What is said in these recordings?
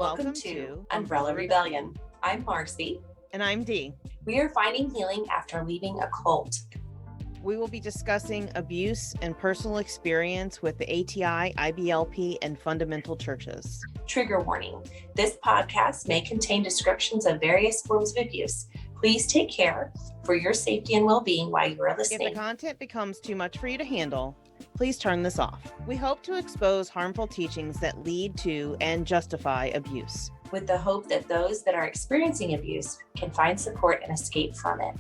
Welcome to Umbrella Rebellion. I'm Marcy. And I'm Dee. We are finding healing after leaving a cult. We will be discussing abuse and personal experience with the ATI, IBLP, and fundamental churches. Trigger warning. This podcast may contain descriptions of various forms of abuse. Please take care for your safety and well-being while you are listening. If the content becomes too much for you to handle, please turn this off. We hope to expose harmful teachings that lead to and justify abuse, with the hope that those that are experiencing abuse can find support and escape from it.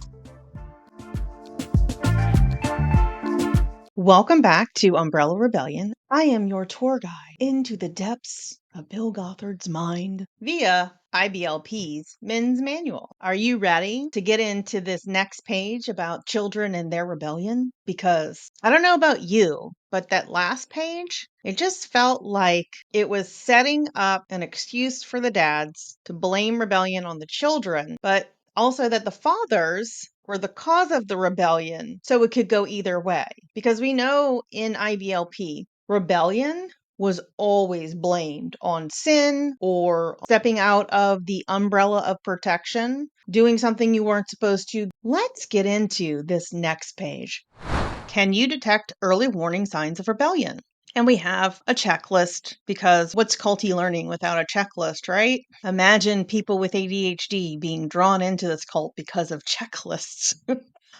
Welcome back to Umbrella Rebellion. I am your tour guide into the depths of Bill Gothard's mind via IBLP's Men's Manual. Are you ready to get into this next page about children and their rebellion? Because I don't know about you, but that last page, it just felt like it was setting up an excuse for the dads to blame rebellion on the children, but also that the fathers were the cause of the rebellion, so it could go either way. Because we know in IBLP, rebellion was always blamed on sin or stepping out of the umbrella of protection, doing something you weren't supposed to. Let's get into this next page. Can you detect early warning signs of rebellion? And we have a checklist, because what's culty learning without a checklist, right? Imagine people with ADHD being drawn into this cult because of checklists.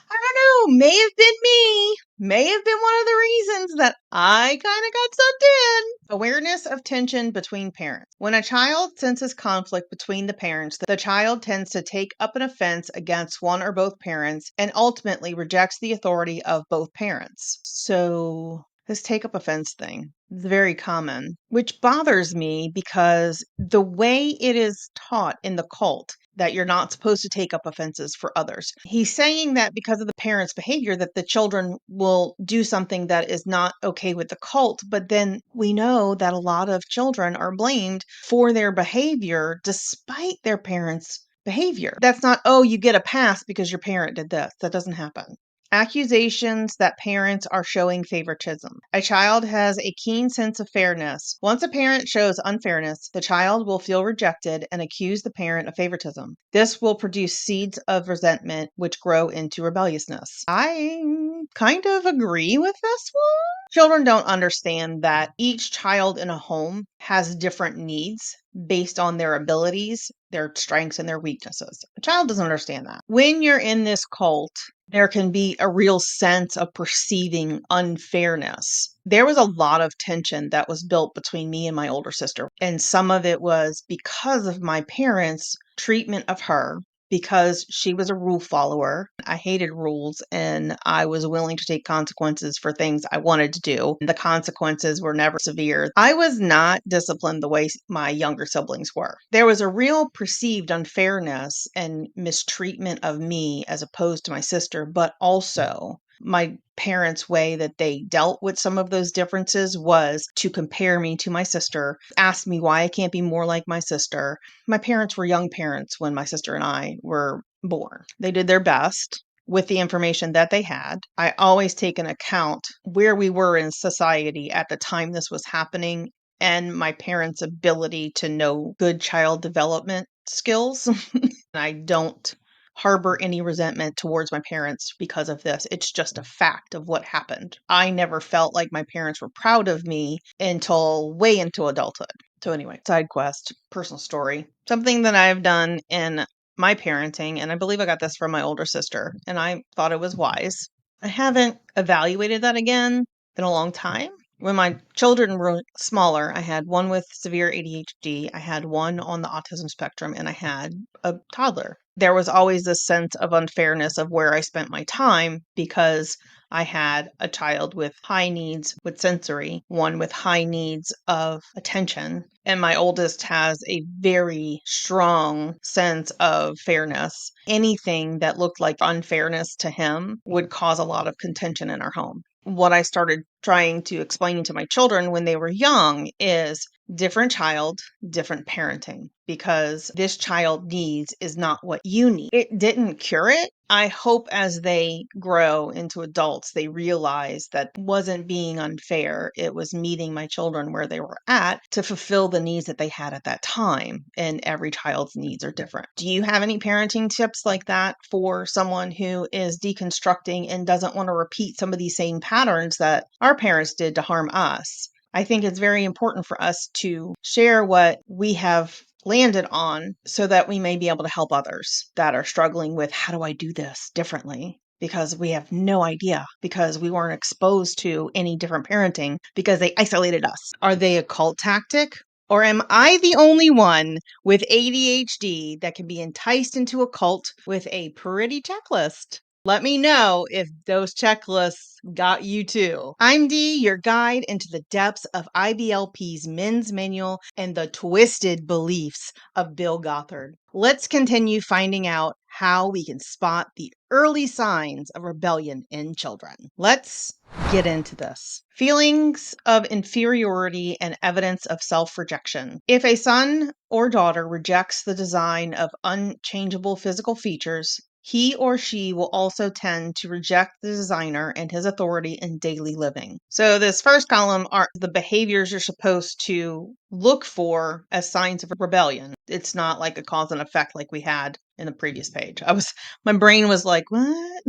I don't know, may have been me, may have been one of the reasons that I kind of got sucked in. Awareness of tension between parents. When a child senses conflict between the parents, the child tends to take up an offense against one or both parents and ultimately rejects the authority of both parents. So this take up offense thing is very common, which bothers me because the way it is taught in the cult that you're not supposed to take up offenses for others. He's saying that because of the parents' behavior that the children will do something that is not okay with the cult, but then we know that a lot of children are blamed for their behavior despite their parents' behavior. That's not, oh, you get a pass because your parent did this. That doesn't happen. Accusations that parents are showing favoritism. A child has a keen sense of fairness. Once a parent shows unfairness, the child will feel rejected and accuse the parent of favoritism. This will produce seeds of resentment, which grow into rebelliousness. I kind of agree with this one. Children don't understand that each child in a home has different needs based on their abilities, their strengths, and their weaknesses. A child doesn't understand that. When you're in this cult, there can be a real sense of perceiving unfairness. There was a lot of tension that was built between me and my older sister. And some of it was because of my parents' treatment of her, because she was a rule follower. I hated rules and I was willing to take consequences for things I wanted to do. The consequences were never severe. I was not disciplined the way my younger siblings were. There was a real perceived unfairness and mistreatment of me as opposed to my sister, but also my parents' way that they dealt with some of those differences was to compare me to my sister, ask me why I can't be more like my sister. My parents were young parents when my sister and I were born. They did their best with the information that they had. I always take into account where we were in society at the time this was happening and my parents' ability to know good child development skills. I don't harbor any resentment towards my parents because of this. It's just a fact of what happened. I never felt like my parents were proud of me until way into adulthood. So anyway, side quest, personal story, something that I've done in my parenting, and I believe I got this from my older sister, and I thought it was wise. I haven't evaluated that again in a long time. When my children were smaller, I had one with severe ADHD, I had one on the autism spectrum, and I had a toddler. There was always this sense of unfairness of where I spent my time because I had a child with high needs with sensory, one with high needs of attention, and my oldest has a very strong sense of fairness. Anything that looked like unfairness to him would cause a lot of contention in our home. What I started trying to explain to my children when they were young is different child, different parenting, because this child needs is not what you need. It didn't cure it. I hope as they grow into adults, they realize that it wasn't being unfair. It was meeting my children where they were at to fulfill the needs that they had at that time. And every child's needs are different. Do you have any parenting tips like that for someone who is deconstructing and doesn't want to repeat some of these same patterns that our parents did to harm us? I think it's very important for us to share what we have landed on so that we may be able to help others that are struggling with, how do I do this differently? Because we have no idea, because we weren't exposed to any different parenting because they isolated us. Are they a cult tactic? Or am I the only one with ADHD that can be enticed into a cult with a pretty checklist? Let me know if those checklists got you too. I'm Dee, your guide into the depths of IBLP's men's manual and the twisted beliefs of Bill Gothard. Let's continue finding out how we can spot the early signs of rebellion in children. Let's get into this. Feelings of inferiority and evidence of self-rejection. If a son or daughter rejects the design of unchangeable physical features, he or she will also tend to reject the designer and his authority in daily living. So this first column are the behaviors you're supposed to look for as signs of rebellion. It's not like a cause and effect like we had in the previous page. My brain was like, what?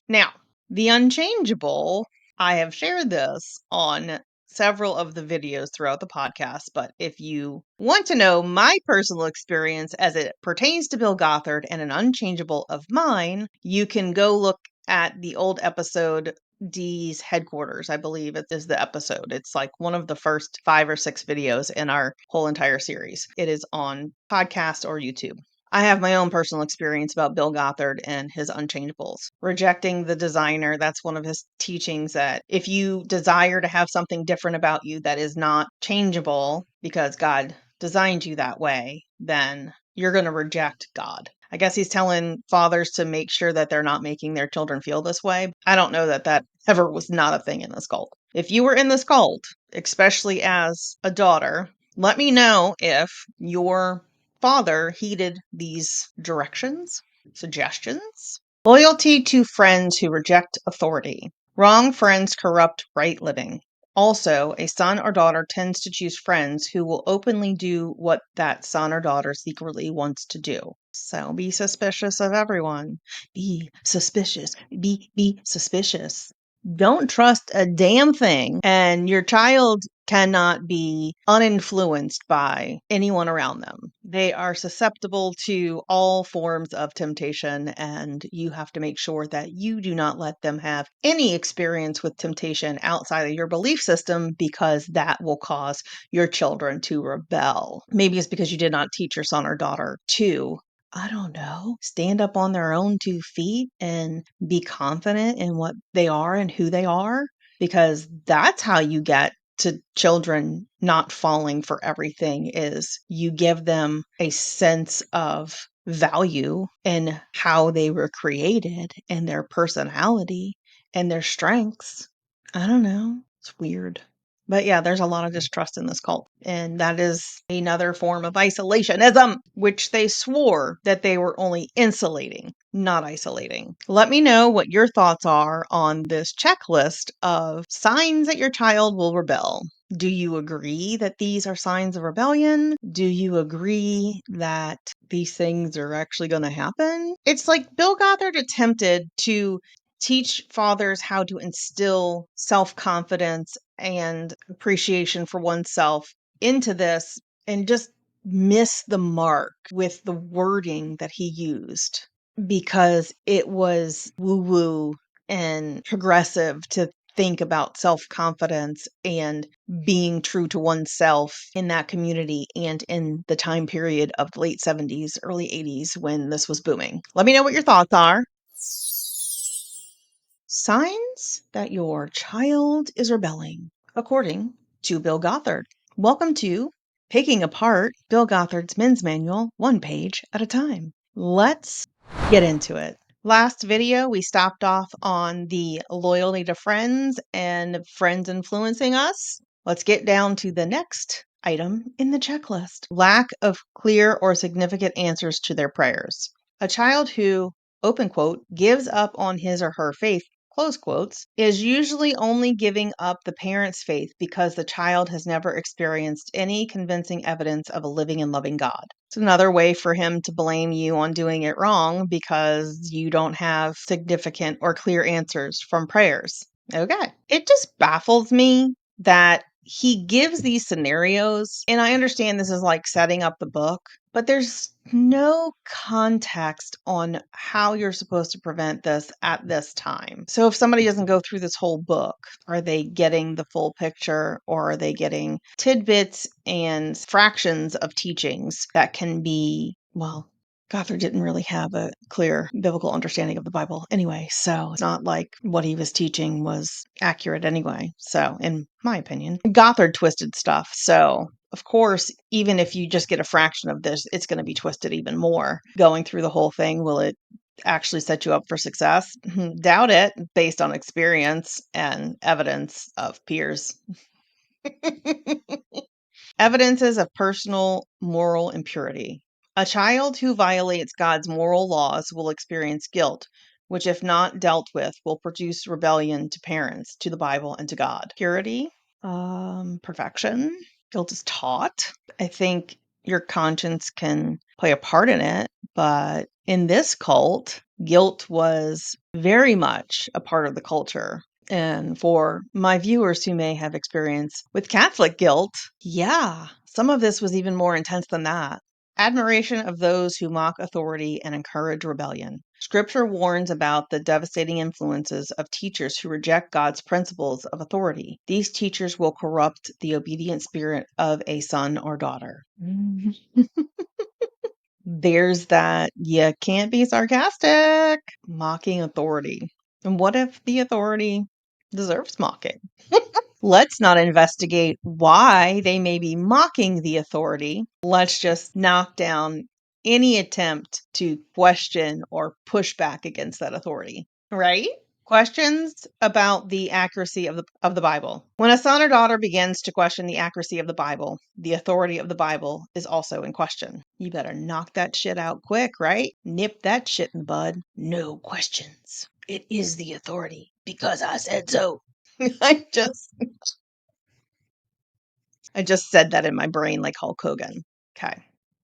Now, the unchangeable, I have shared this on several of the videos throughout the podcast, but if you want to know my personal experience as it pertains to Bill Gothard and an unchangeable of mine, you can go look at the old episode, Dee's Headquarters, I believe it is the episode. It's like one of the first 5 or 6 videos in our whole entire series. It is on podcast or YouTube. I have my own personal experience about Bill Gothard and his unchangeables. Rejecting the designer, that's one of his teachings, that if you desire to have something different about you that is not changeable because God designed you that way, then you're going to reject God. I guess he's telling fathers to make sure that they're not making their children feel this way. I don't know that that ever was not a thing in this cult. If you were in this cult, especially as a daughter, let me know if your father heeded these directions, suggestions. Loyalty to friends who reject authority. Wrong friends corrupt right living. Also, a son or daughter tends to choose friends who will openly do what that son or daughter secretly wants to do. So be suspicious of everyone. Be suspicious. Be suspicious. Don't trust a damn thing. And your child cannot be uninfluenced by anyone around them. They are susceptible to all forms of temptation, and you have to make sure that you do not let them have any experience with temptation outside of your belief system, because that will cause your children to rebel. Maybe it's because you did not teach your son or daughter to, I don't know, stand up on their own 2 feet and be confident in what they are and who they are, because that's how you get to children not falling for everything. Is you give them a sense of value in how they were created and their personality and their strengths. I don't know. It's weird. But yeah, there's a lot of distrust in this cult. And that is another form of isolationism, which they swore that they were only insulating, not isolating. Let me know what your thoughts are on this checklist of signs that your child will rebel. Do you agree that these are signs of rebellion? Do you agree that these things are actually going to happen? It's like Bill Gothard attempted to teach fathers how to instill self-confidence and appreciation for oneself into this, and just miss the mark with the wording that he used, because it was woo-woo and progressive to think about self-confidence and being true to oneself in that community and in the time period of the late 70s, early 80s when this was booming. Let me know what your thoughts are. Signs that your child is rebelling, according to Bill Gothard. Welcome to Picking Apart Bill Gothard's Men's Manual, 1 page at a time. Let's get into it. Last video, we stopped off on the loyalty to friends and friends influencing us. Let's get down to the next item in the checklist. Lack of clear or significant answers to their prayers. A child who, open quote, gives up on his or her faith, close quotes, is usually only giving up the parent's faith because the child has never experienced any convincing evidence of a living and loving God. It's another way for him to blame you on doing it wrong because you don't have significant or clear answers from prayers. Okay. It just baffles me that he gives these scenarios, and I understand this is like setting up the book, but there's no context on how you're supposed to prevent this at this time. So if somebody doesn't go through this whole book, are they getting the full picture, or are they getting tidbits and fractions of teachings that can be, well, Gothard didn't really have a clear biblical understanding of the Bible anyway, so it's not like what he was teaching was accurate anyway. So, in my opinion, Gothard twisted stuff. So, of course, even if you just get a fraction of this, it's going to be twisted even more. Going through the whole thing, will it actually set you up for success? Doubt it, based on experience and evidence of peers. Evidences of personal moral impurity. A child who violates God's moral laws will experience guilt, which, if not dealt with, will produce rebellion to parents, to the Bible, and to God. Purity, perfection. Guilt is taught. I think your conscience can play a part in it, but in this cult, guilt was very much a part of the culture. And for my viewers who may have experience with Catholic guilt, yeah, some of this was even more intense than that. Admiration of those who mock authority and encourage rebellion. Scripture warns about the devastating influences of teachers who reject God's principles of authority. These teachers will corrupt the obedient spirit of a son or daughter. There's that you can't be sarcastic, mocking authority. And what if the authority deserves mocking? Let's not investigate why they may be mocking the authority. Let's just knock down any attempt to question or push back against that authority, right? Questions about the accuracy of the Bible. When a son or daughter begins to question the accuracy of the Bible, the authority of the Bible is also in question. You better knock that shit out quick, right? Nip that shit in the bud. No questions. It is the authority because I said so. I just said that in my brain like Hulk Hogan. Okay.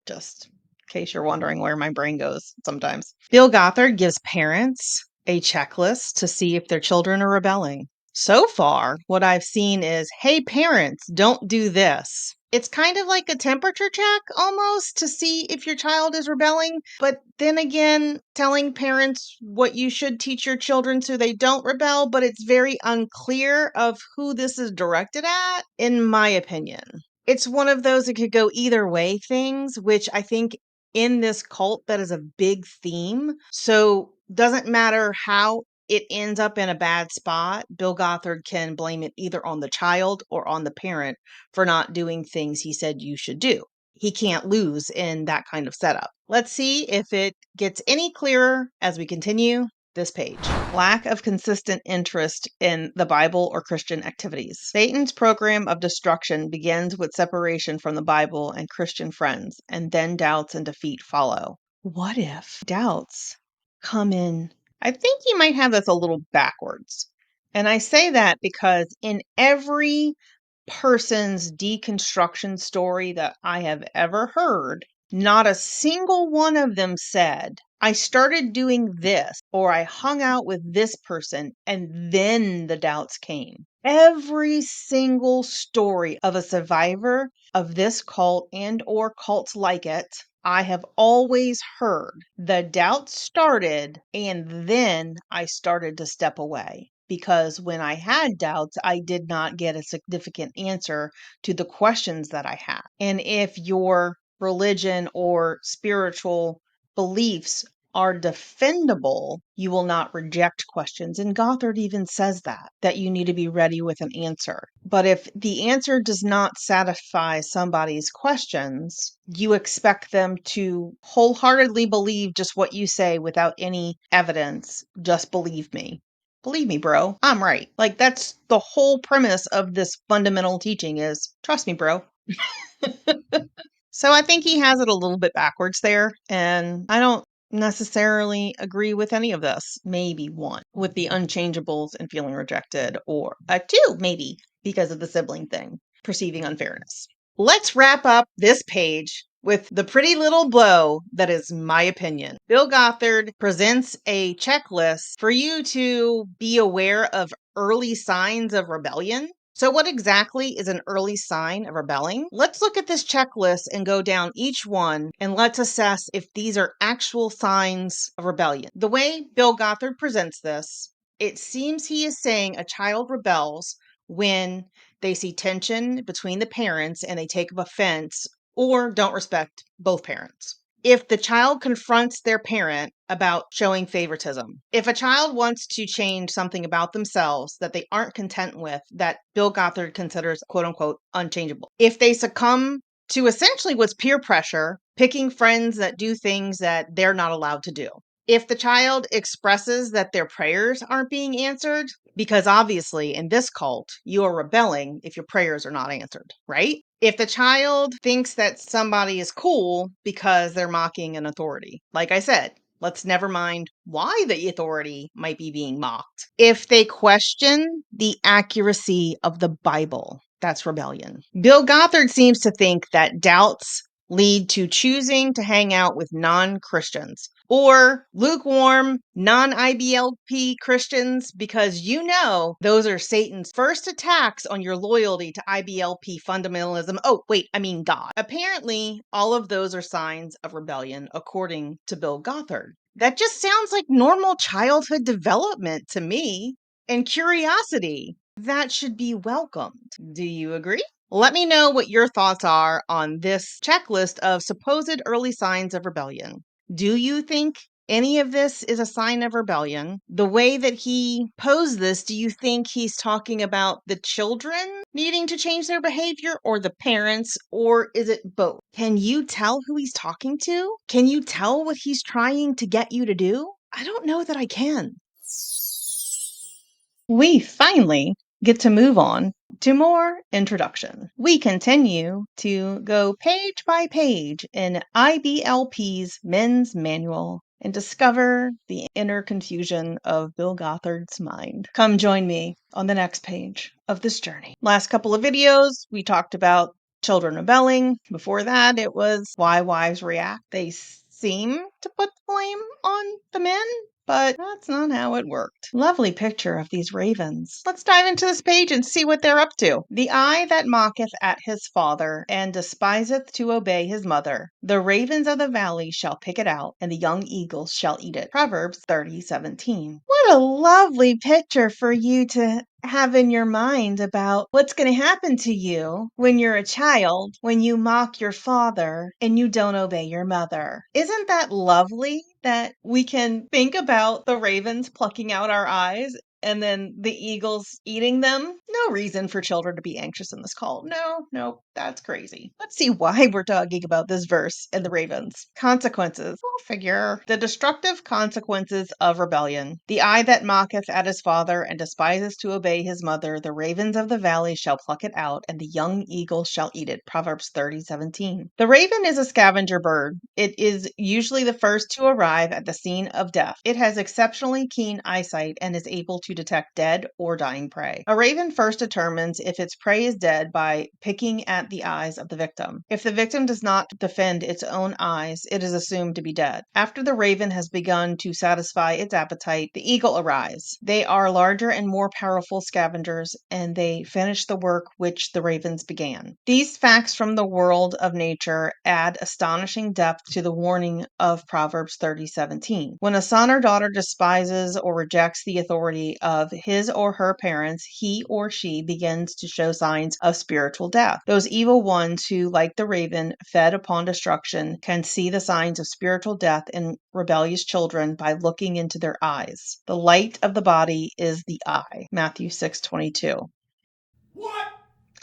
Just in case you're wondering where my brain goes sometimes. Bill Gothard gives parents a checklist to see if their children are rebelling. So far, what I've seen is, hey, parents, don't do this. It's kind of like a temperature check almost to see if your child is rebelling. But then again, telling parents what you should teach your children so they don't rebel, but it's very unclear of who this is directed at, in my opinion. It's one of those that could go either way things, which I think in this cult, that is a big theme. So doesn't matter how it ends up in a bad spot, Bill Gothard can blame it either on the child or on the parent for not doing things he said you should do. He can't lose in that kind of setup. Let's see if it gets any clearer as we continue this page. Lack of consistent interest in the Bible or Christian activities. Satan's program of destruction begins with separation from the Bible and Christian friends, and then doubts and defeat follow. What if doubts come in? I think you might have this a little backwards. And I say that because in every person's deconstruction story that I have ever heard, not a single one of them said, I started doing this, or I hung out with this person, and then the doubts came. Every single story of a survivor of this cult and or cults like it, I have always heard the doubt started and then I started to step away. Because when I had doubts, I did not get a significant answer to the questions that I had. And if your religion or spiritual beliefs are defendable, you will not reject questions. And Gothard even says that you need to be ready with an answer. But if the answer does not satisfy somebody's questions, you expect them to wholeheartedly believe just what you say without any evidence. Just believe me. Believe me, bro, I'm right. Like, that's the whole premise of this fundamental teaching is, trust me, bro. So I think he has it a little bit backwards there, and I don't necessarily agree with any of this. Maybe one with the unchangeables and feeling rejected, or two, maybe because of the sibling thing, perceiving unfairness. Let's wrap up this page with the pretty little blow that is my opinion. Bill Gothard presents a checklist for you to be aware of early signs of rebellion. So, what exactly is an early sign of rebelling? Let's look at this checklist and go down each one and let's assess if these are actual signs of rebellion. The way Bill Gothard presents this, it seems he is saying a child rebels when they see tension between the parents and they take offense or don't respect both parents. If the child confronts their parent about showing favoritism, if a child wants to change something about themselves that they aren't content with, that Bill Gothard considers quote unquote unchangeable, if they succumb to essentially what's peer pressure, picking friends that do things that they're not allowed to do, if the child expresses that their prayers aren't being answered, because obviously in this cult, you are rebelling if your prayers are not answered, right? If the child thinks that somebody is cool because they're mocking an authority, like I said, let's never mind why the authority might be being mocked. If they question the accuracy of the Bible, that's rebellion. Bill Gothard seems to think that doubts lead to choosing to hang out with non-Christians or lukewarm non-IBLP Christians because you know those are Satan's first attacks on your loyalty to IBLP fundamentalism. Oh, wait, I mean God. Apparently, all of those are signs of rebellion, according to Bill Gothard. That just sounds like normal childhood development to me, and curiosity. That should be welcomed. Do you agree? Let me know what your thoughts are on this checklist of supposed early signs of rebellion. Do you think any of this is a sign of rebellion? The way that he posed this, do you think he's talking about the children needing to change their behavior or the parents, or is it both? Can you tell who he's talking to? Can you tell what he's trying to get you to do? I don't know that I can. We finally get to move on to more introduction. We continue to go page by page in IBLP's Men's Manual and discover the inner confusion of Bill Gothard's mind. Come join me on the next page of this journey. Last couple of videos, we talked about children rebelling. Before that, it was why wives react. They seem to put the blame on the men, but that's not how it worked. Lovely picture of these ravens. Let's dive into this page and see what they're up to. The eye that mocketh at his father, and despiseth to obey his mother. The ravens of the valley shall pick it out, and the young eagles shall eat it. Proverbs 30:17. What a lovely picture for you to have in your mind about what's going to happen to you when you're a child, when you mock your father and you don't obey your mother. Isn't that lovely that we can think about the ravens plucking out our eyes and then the eagles eating them? No reason for children to be anxious in this call. No, that's crazy. Let's see why we're talking about this verse and the ravens. Consequences. I'll figure. The destructive consequences of rebellion. The eye that mocketh at his father and despises to obey his mother, the ravens of the valley shall pluck it out, and the young eagle shall eat it. Proverbs 30:17. The raven is a scavenger bird. It is usually the first to arrive at the scene of death. It has exceptionally keen eyesight and is able to detect dead or dying prey. A raven first determines if its prey is dead by picking at the eyes of the victim. If the victim does not defend its own eyes, it is assumed to be dead. After the raven has begun to satisfy its appetite, the eagle arrives. They are larger and more powerful scavengers, and they finish the work which the ravens began. These facts from the world of nature add astonishing depth to the warning of Proverbs 30:17. When a son or daughter despises or rejects the authority of his or her parents, he or she begins to show signs of spiritual death. Those evil ones who, like the raven, fed upon destruction, can see the signs of spiritual death in rebellious children by looking into their eyes. The light of the body is the eye. Matthew 6:22. What?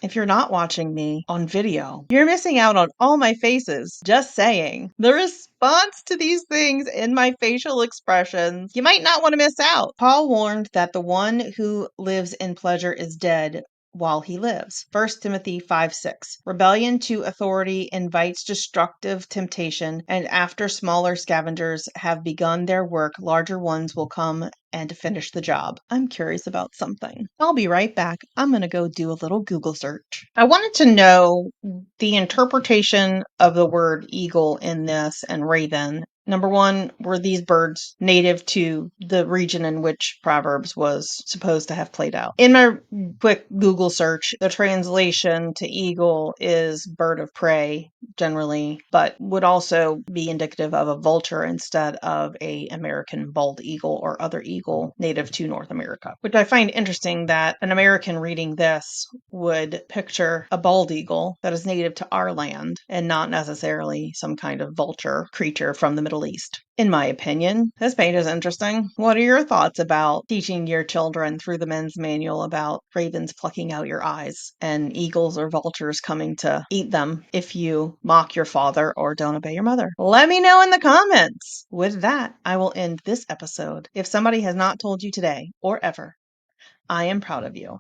If you're not watching me on video, you're missing out on all my faces. Just saying. The response to these things in my facial expressions, you might not want to miss out. Paul warned that the one who lives in pleasure is dead while he lives. 1 Timothy 5:6. Rebellion to authority invites destructive temptation, and after smaller scavengers have begun their work, larger ones will come and finish the job. I'm curious about something. I'll be right back. I'm going to go do a little Google search. I wanted to know the interpretation of the word eagle in this and raven. Number one, were these birds native to the region in which Proverbs was supposed to have played out? In my quick Google search, the translation to eagle is bird of prey generally, but would also be indicative of a vulture instead of a American bald eagle or other eagle native to North America, which I find interesting that an American reading this would picture a bald eagle that is native to our land and not necessarily some kind of vulture creature from the Middle East. In my opinion, this page is interesting. What are your thoughts about teaching your children through the men's manual about ravens plucking out your eyes and eagles or vultures coming to eat them if you mock your father or don't obey your mother? Let me know in the comments. With that, I will end this episode. If somebody has not told you today or ever, I am proud of you.